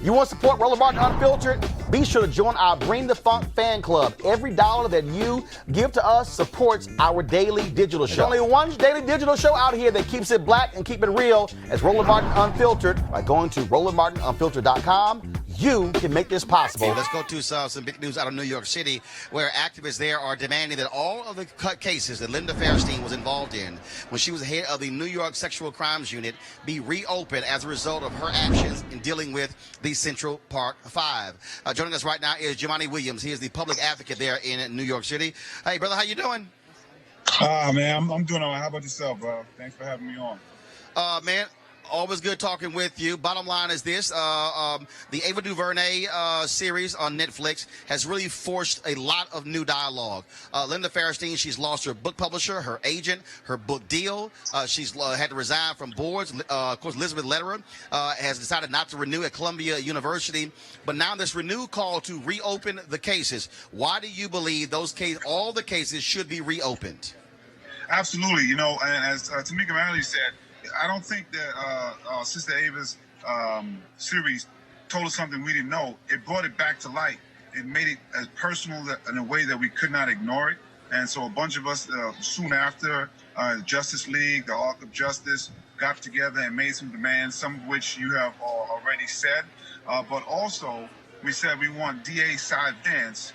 You want to support Roland Martin Unfiltered? Be sure to join our Bring the Funk fan club. Every dollar that you give to us supports our daily digital show. There's only one daily digital show out here that keeps it black and keep it real as Roland Martin Unfiltered. By going to RolandMartinUnfiltered.com, you can make this possible. Let's go to some big news out of New York City, where activists there are demanding that all of the cases that Linda Fairstein was involved in when she was head of the New York Sexual Crimes Unit be reopened as a result of her actions in dealing with the Central Park Five. Joining us right now is Jumaane Williams. He is the public advocate there in New York City. Hey, brother, how you doing? Man, I'm doing all right. How about yourself, bro? Thanks for having me on. Man, always good talking with you. Bottom line is this. The Ava DuVernay series on Netflix has really forced a lot of new dialogue. Linda Fairstein, she's lost her book publisher, her agent, her book deal. She's had to resign from boards. Of course, Elizabeth Lederer has decided not to renew at Columbia University. But now this renewed call to reopen the cases. Why do you believe all the cases should be reopened? Absolutely. You know, and as Tamika Manley said, I don't think that Sister Ava's series told us something we didn't know. It brought it back to light. It made it as personal in a way that we could not ignore it. And so a bunch of us soon after, Justice League, the Arc of Justice, got together and made some demands, some of which you have already said. But also, we said we want DA Cy Vance,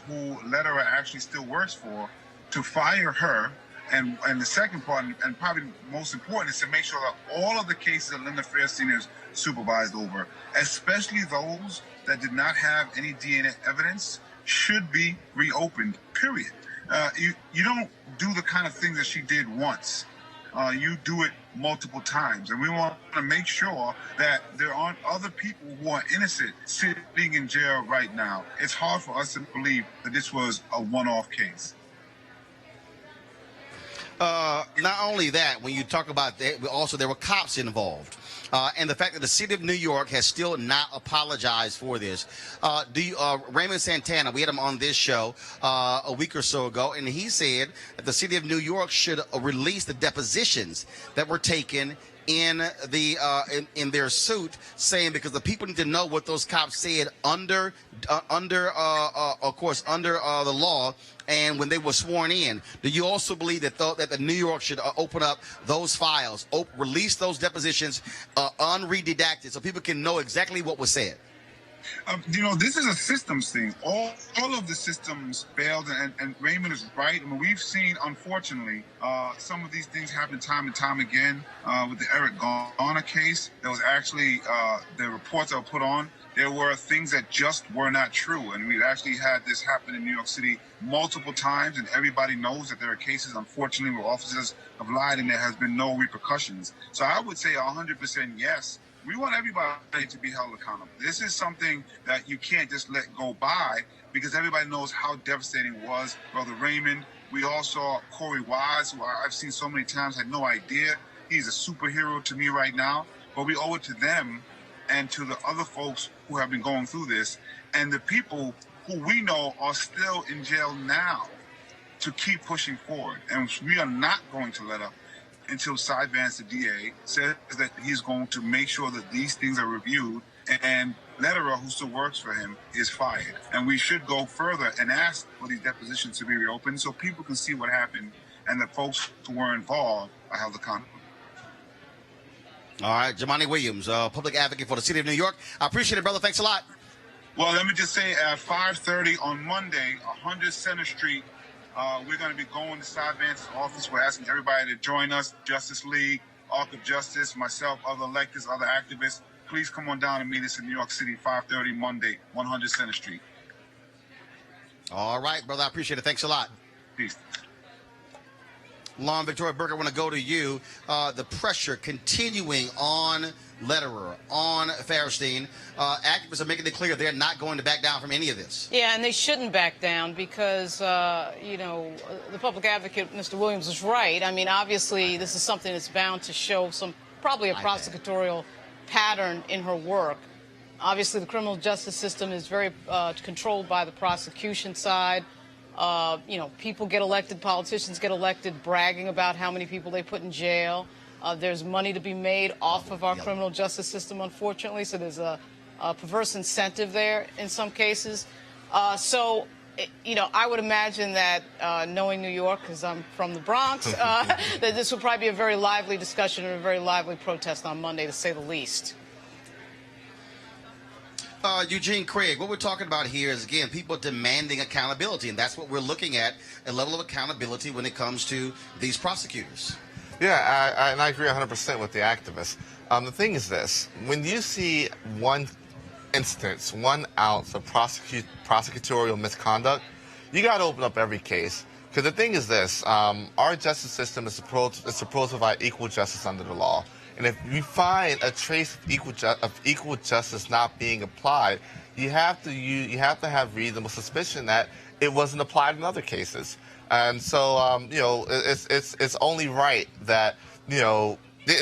who Lederer actually still works for, to fire her. And the second part, and probably most important, is to make sure that all of the cases that Linda Fairstein is supervised over, especially those that did not have any DNA evidence, should be reopened, period. You don't do the kind of things that she did once. You do it multiple times. And we want to make sure that there aren't other people who are innocent sitting in jail right now. It's hard for us to believe that this was a one-off case. Not only that, when you talk about that, also there were cops involved. And the fact that the city of New York has still not apologized for this. Raymond Santana, we had him on this show a week or so ago, and he said that the city of New York should release the depositions that were taken in their suit, saying because the people need to know what those cops said under the law and when they were sworn in. Do you also believe that the New York should open up those files, release those depositions unredacted, so people can know exactly what was said? You know, this is a systems thing. All of the systems failed, and Raymond is right. I mean, we've seen, unfortunately, some of these things happen time and time again. With the Eric Garner case, there was actually the reports that were put on. There were things that just were not true, and we've actually had this happen in New York City multiple times, and everybody knows that there are cases, unfortunately, where officers have lied and there has been no repercussions. So I would say 100% yes. We want everybody to be held accountable. This is something that you can't just let go by because everybody knows how devastating it was. Brother Raymond, we all saw Corey Wise, who I've seen so many times, had no idea. He's a superhero to me right now. But we owe it to them and to the other folks who have been going through this and the people who we know are still in jail now to keep pushing forward. And we are not going to let up until Cy Vance, the DA, says that he's going to make sure that these things are reviewed and Lederer, who still works for him, is fired. And we should go further and ask for these depositions to be reopened so people can see what happened and the folks who were involved are held accountable. All right, Jumaane Williams, public advocate for the city of New York. I appreciate it, brother. Thanks a lot. Well, let me just say at 5:30 on Monday, 100 Center Street, we're going to be going to Cy Vance's office. We're asking everybody to join us, Justice League, Arc of Justice, myself, other electeds, other activists. Please come on down and meet us in New York City, 5:30 Monday, 100 Center Street. All right, brother. I appreciate it. Thanks a lot. Peace. Lon Victoria Burke, I want to go to you. The pressure continuing on Lederer, on Fairstein. Activists are making it clear they're not going to back down from any of this. Yeah, and they shouldn't back down because, you know, the public advocate, Mr. Williams, is right. I mean, obviously, this is something that's bound to show probably a prosecutorial pattern in her work. Obviously, the criminal justice system is very controlled by the prosecution side. You know, people get elected, politicians get elected, bragging about how many people they put in jail. There's money to be made off of our criminal justice system, unfortunately. So there's a perverse incentive there in some cases. I would imagine that knowing New York, because I'm from the Bronx, that this will probably be a very lively discussion and a very lively protest on Monday, to say the least. Eugene, Craig, what we're talking about here is, again, people demanding accountability, and that's what we're looking at, a level of accountability when it comes to these prosecutors. Yeah, and I agree 100% with the activists. The thing is this: when you see one instance, 1 ounce of prosecutorial misconduct, you got to open up every case. Because the thing is this: our justice system is supposed to provide equal justice under the law. And if you find a trace of equal justice not being applied, you have to have reasonable suspicion that it wasn't applied in other cases. And so, it's only right that, and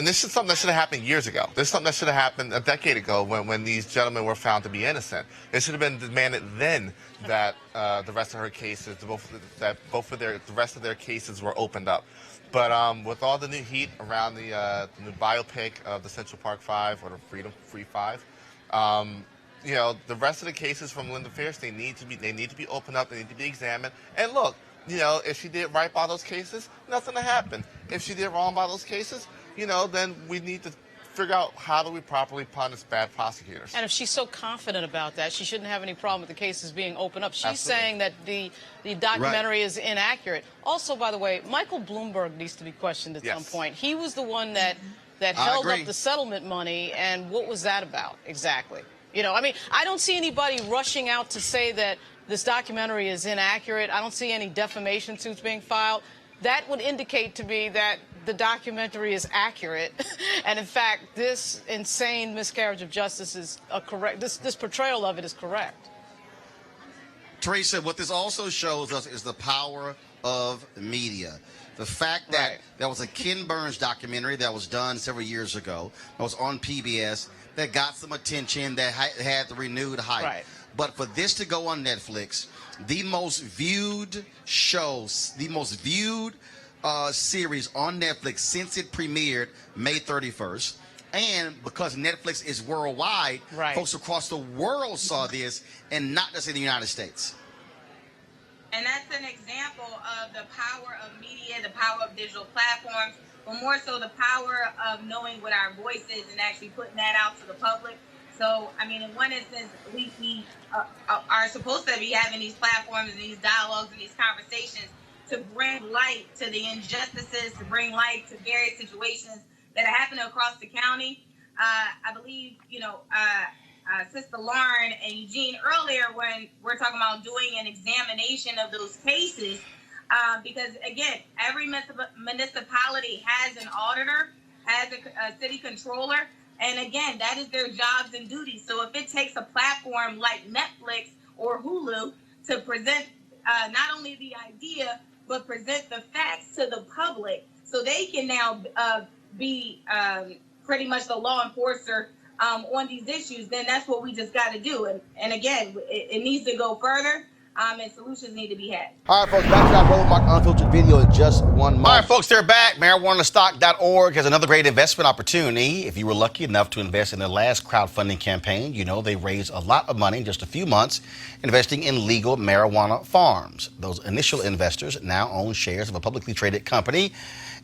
this is something that should have happened years ago. This is something that should have happened a decade ago when these gentlemen were found to be innocent. It should have been demanded then that the rest of her cases, the rest of their cases were opened up. But with all the new heat around the new biopic of the Central Park Five, or the Freedom Free Five, the rest of the cases from Linda Fairstein need to be opened up. They need to be examined. And look, if she did right by those cases, nothing to happen. If she did wrong by those cases, then we need to figure out how do we properly punish bad prosecutors. And if she's so confident about that, she shouldn't have any problem with the cases being opened up. She's Absolutely. saying that the documentary is inaccurate. Also, by the way, Michael Bloomberg needs to be questioned at some point. He was the one that held up the settlement money, and what was that about exactly? I don't see anybody rushing out to say that this documentary is inaccurate. I don't see any defamation suits being filed. That would indicate to me that the documentary is accurate, and in fact, this insane miscarriage of justice is correct. This portrayal of it is correct. Teresa, what this also shows us is the power of media. The fact that there was a Ken Burns documentary that was done several years ago, that was on PBS, that got some attention, that had the renewed hype. Right. But for this to go on Netflix, the most viewed shows, the most viewed series on Netflix since it premiered May 31st. And because Netflix is worldwide, folks across the world saw this, and not just in the United States. And that's an example of the power of media, the power of digital platforms, but more so the power of knowing what our voice is and actually putting that out to the public. So, in one instance, we are supposed to be having these platforms and these dialogues and these conversations to bring light to the injustices, to bring light to various situations that are happening across the county. I believe, Sister Lauren and Eugene earlier, when we're talking about doing an examination of those cases, because, again, every municipality has an auditor, has a city controller, and, again, that is their jobs and duties. So if it takes a platform like Netflix or Hulu to present not only the idea, but present the facts to the public so they can now be pretty much the law enforcer on these issues, then that's what we just got to do. And again, it needs to go further, and solutions need to be had. All right, folks, back to our Roland Martin Unfiltered video in just 1 month. All right, folks, they're back. MarijuanaStock.org has another great investment opportunity. If you were lucky enough to invest in their last crowdfunding campaign, they raised a lot of money in just a few months investing in legal marijuana farms. Those initial investors now own shares of a publicly traded company.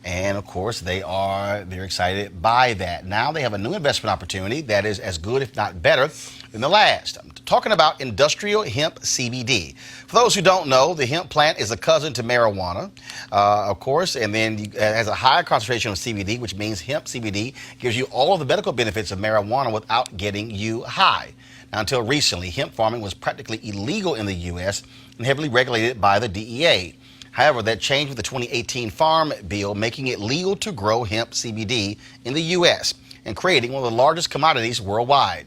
And, of course, they're excited by that. Now they have a new investment opportunity that is as good, if not better, than the last. I'm talking about industrial hemp CBD. For those who don't know, the hemp plant is a cousin to marijuana, of course, and then it has a higher concentration of CBD, which means hemp CBD gives you all of the medical benefits of marijuana without getting you high. Now, until recently, hemp farming was practically illegal in the U.S. and heavily regulated by the DEA. However, that changed with the 2018 Farm Bill, making it legal to grow hemp CBD in the U.S. and creating one of the largest commodities worldwide.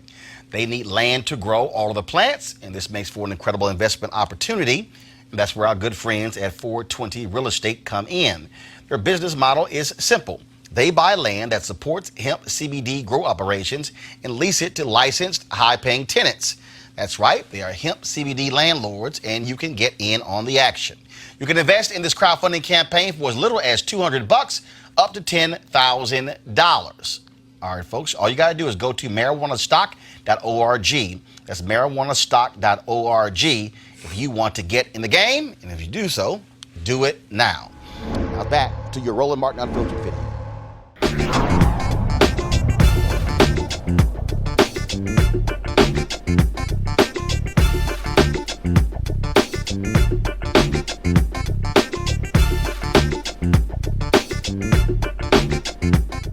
They need land to grow all of the plants, and this makes for an incredible investment opportunity. And that's where our good friends at 420 Real Estate come in. Their business model is simple. They buy land that supports hemp CBD grow operations and lease it to licensed, high-paying tenants. That's right, they are hemp CBD landlords, and you can get in on the action. You can invest in this crowdfunding campaign for as little as $200 up to $10,000. All right, folks, all you got to do is go to marijuanastock.org. That's marijuanastock.org if you want to get in the game. And if you do so, do it now. Now back to your Roland Martin Unfiltered video.